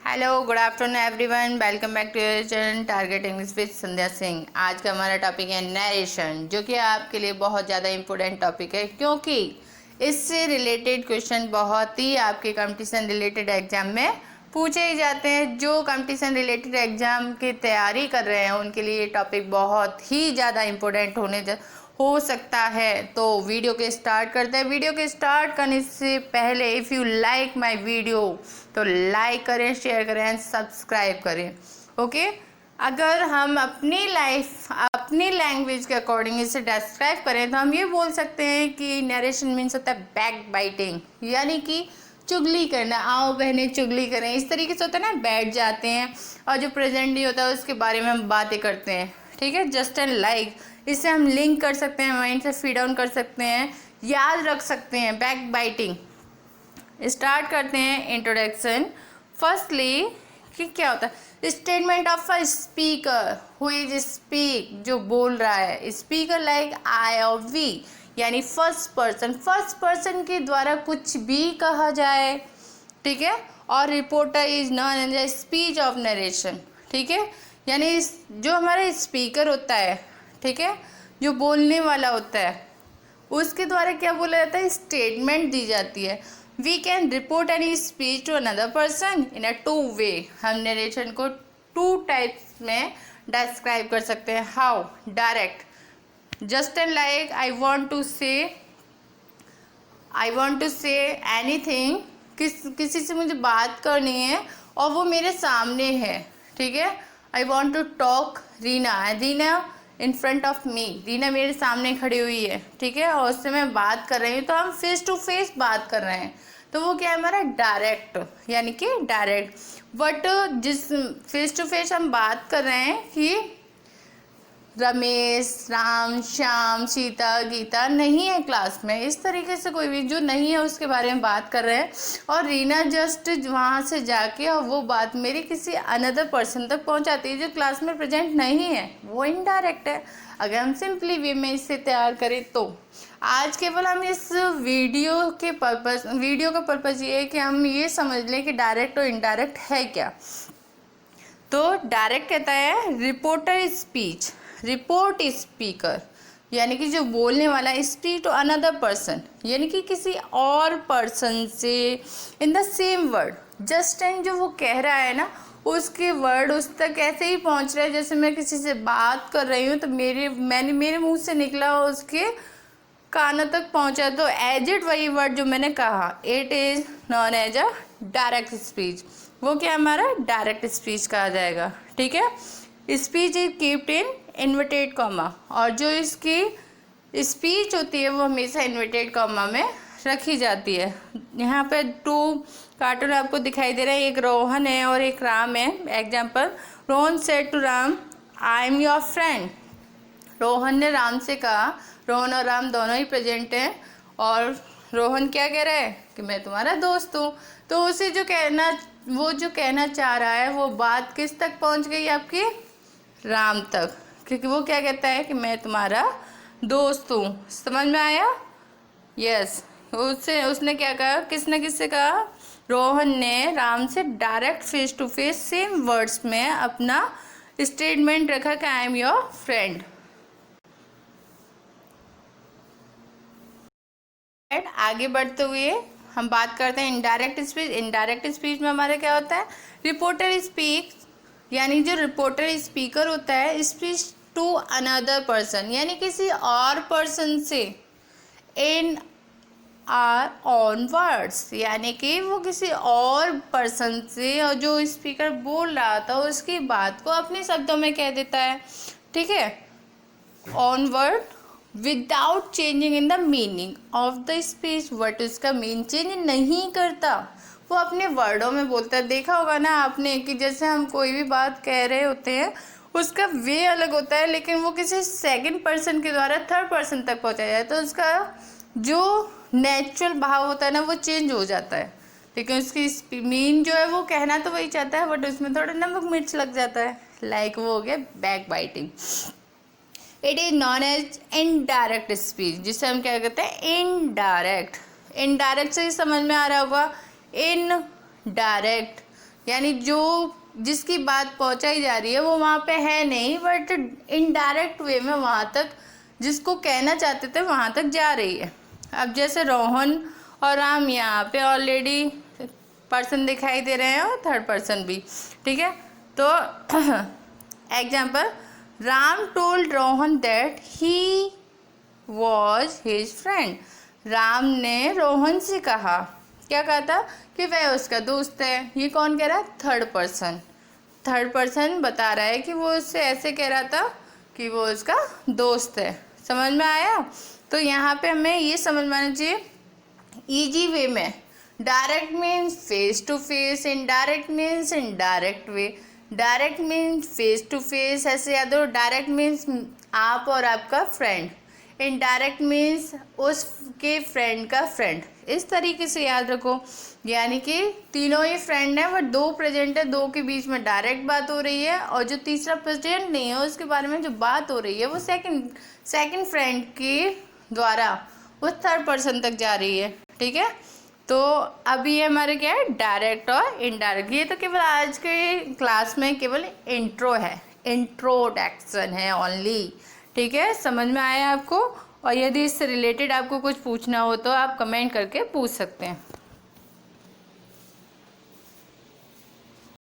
Hello good afternoon everyone, welcome back to your channel target English with Sandhya Singh. आज का हमारा topic है narration, जो कि आपके लिए बहुत ज़्यादा इम्पोर्टेंट टॉपिक है, क्योंकि इससे रिलेटेड क्वेश्चन बहुत ही आपके कंपटीशन रिलेटेड एग्जाम में पूछे ही जाते हैं। जो कंपटीशन रिलेटेड एग्जाम की तैयारी कर रहे हैं उनके लिए ये टॉपिक बहुत ही ज़्यादा इम्पोर्टेंट हो सकता है। तो वीडियो के स्टार्ट करते हैं। वीडियो के स्टार्ट करने से पहले if you like my video तो लाइक करें, शेयर करें एंड सब्सक्राइब करें। ओके, अगर हम अपनी लाइफ अपनी लैंग्वेज के अकॉर्डिंग इसे डिस्क्राइब करें तो हम ये बोल सकते हैं कि नरेशन मीन्स होता है बैक बाइटिंग, यानी कि चुगली करना। आओ बहनें चुगली करें, इस तरीके से होता है ना, बैठ जाते हैं और जो प्रेजेंट नहीं होता है उसके बारे में हम बातें करते हैं। ठीक है, जस्ट एंड लाइक, इससे हम लिंक कर सकते हैं, माइंड से फीड डाउन कर सकते हैं, याद रख सकते हैं। बैक बाइटिंग स्टार्ट करते हैं। इंट्रोडक्शन। फर्स्टली कि क्या होता है, statement of a speaker who is speak, जो बोल रहा है। स्पीकर लाइक आई और वी, यानी फर्स्ट पर्सन के द्वारा कुछ भी कहा जाए। ठीक है, और reporter is known as speech of narration. ठीक है, यानी जो हमारा स्पीकर होता है, ठीक है, जो बोलने वाला होता है, उसके द्वारा क्या बोला जाता है, स्टेटमेंट दी जाती है। We can report any speech to another person in a two way. हम नरेशन को टू टाइप्स में डिस्क्राइब कर सकते हैं। How? Direct, just and like I want to say anything, किसी से मुझे बात करनी है और वो मेरे सामने है। ठीक है, I want to talk Reena in front of me, Reena मेरे सामने खड़ी हुई है। ठीक है, और उससे मैं बात कर रही हूँ, तो हम फेस टू फेस बात कर रहे हैं, तो वो क्या है हमारा डायरेक्ट, यानी कि डायरेक्ट। बट जिस फेस टू फेस हम बात कर रहे हैं कि रमेश, राम, श्याम, सीता, गीता नहीं है क्लास में, इस तरीके से कोई भी जो नहीं है उसके बारे में बात कर रहे हैं, और रीना जस्ट वहाँ से जाके और वो बात मेरी किसी अनदर पर्सन तक पहुँचाती है जो क्लास में प्रेजेंट नहीं है, वो इनडायरेक्ट है। अगर हम सिंपली वे में इसे तैयार करें तो आज केवल हम इस वीडियो का पर्पज़ ये है कि हम ये समझ लें कि डायरेक्ट और इनडायरेक्ट है क्या। तो डायरेक्ट कहता है रिपोर्टर स्पीच, रिपोर्ट स्पीकर, यानी कि जो बोलने वाला, स्पीक टू अनदर पर्सन, यानी कि किसी और पर्सन से in the same word. Just and जो वो कह रहा है ना, उसके वर्ड उस तक ऐसे ही पहुंच रहे हैं जैसे मैं किसी से बात कर रही हूँ तो मेरे मुंह से निकला और उसके कानों तक पहुंचा, तो एज इट वही वर्ड जो मैंने कहा, it is known as a direct speech. वो क्या हमारा डायरेक्ट स्पीच कहा जाएगा। ठीक है, speech is keeped in inverted comma, और जो इसकी स्पीच होती है वो हमेशा इन्वर्टेड कॉमा में रखी जाती है। यहाँ पे टू कार्टून आपको दिखाई दे रहे हैं, एक रोहन है और एक राम है। Example, Rohan said to Ram I am your friend. Rohan ने राम से कहा, रोहन और राम दोनों ही प्रेजेंट हैं, और रोहन क्या कह रहा है कि मैं तुम्हारा दोस्त हूँ। तो उसे जो कहना चाह रहा है वो बात किस तक पहुँच गई आपकी, राम तक, क्योंकि वो क्या कहता है कि मैं तुम्हारा दोस्त हूँ। समझ में आया? यस। उसने क्या कहा, किससे कहा, रोहन ने राम से direct face to face same words में अपना स्टेटमेंट रखा कि आई एम योर फ्रेंड। आगे बढ़ते हुए हम बात करते हैं इनडायरेक्ट स्पीच। इनडायरेक्ट स्पीच में हमारा क्या होता है, रिपोर्टर स्पीक, यानी जो रिपोर्टर स्पीकर होता है, स्पीच टू अनदर पर्सन, यानी किसी और पर्सन से, इन आर ऑन वर्ड्स, यानी कि वो किसी और पर्सन से, और जो स्पीकर बोल रहा था उसकी बात को अपने शब्दों में कह देता है। ठीक है, on word without changing in the meaning of the speech. Word उसका मीन चेंज नहीं करता, वो अपने वर्डों में बोलता है। देखा होगा ना आपने कि जैसे हम कोई भी बात कह रहे होते हैं उसका वे अलग होता है, लेकिन वो किसी सेकंड पर्सन के द्वारा थर्ड पर्सन तक पहुंचाया जाए तो उसका जो नेचुरल भाव होता है ना वो चेंज हो जाता है, लेकिन उसकी मीन जो है वो कहना तो वही चाहता है, बट उसमें थोड़ा नमक मिर्च लग जाता है। लाइक वो हो गया back biting. It is known as indirect speech, जिसे हम क्या कहते हैं, इनडायरेक्ट। इनडायरेक्ट से ही समझ में आ रहा होगा, इन डायरेक्ट यानी जो जिसकी बात पहुंचाई जा रही है वो वहाँ पे है नहीं, बट इनडायरेक्ट वे में वहाँ तक जिसको कहना चाहते थे वहाँ तक जा रही है। अब जैसे रोहन और राम, यहाँ पे ऑलरेडी पर्सन दिखाई दे रहे हैं और थर्ड पर्सन भी, ठीक है। तो example, Ram told Rohan that he was his friend. Ram ने रोहन से कहा, क्या कहा था, कि वह उसका दोस्त है। ये कौन कह रहा है, थर्ड पर्सन बता रहा है कि वो उससे ऐसे कह रहा था कि वो उसका दोस्त है। समझ में आया। तो यहाँ पे हमें ये समझ में आना चाहिए ईजी वे में। Direct means face to face, indirect means indirect way. Direct means face to face, ऐसे याद हो। डायरेक्ट मीन्स आप और आपका फ्रेंड, इनडायरेक्ट मीन्स उसके फ्रेंड का फ्रेंड। इस तरीके से याद रखो। यानी कि तीनों ही फ्रेंड हैं, बट दो प्रेजेंट है, दो के बीच में डायरेक्ट बात हो रही है, और जो तीसरा प्रेजेंट नहीं है उसके बारे में जो बात हो रही है वो सेकंड फ्रेंड के द्वारा उस थर्ड पर्सन तक जा रही है, ठीक है। तो अभी ये हमारे क्या है, डायरेक्ट और इनडायरेक्ट। ये तो केवल आज के क्लास में केवल इंट्रो है, इंट्रोडक्शन है ओनली, ठीक है। समझ में आया आपको। और यदि इससे रिलेटेड आपको कुछ पूछना हो तो आप कमेंट करके पूछ सकते हैं।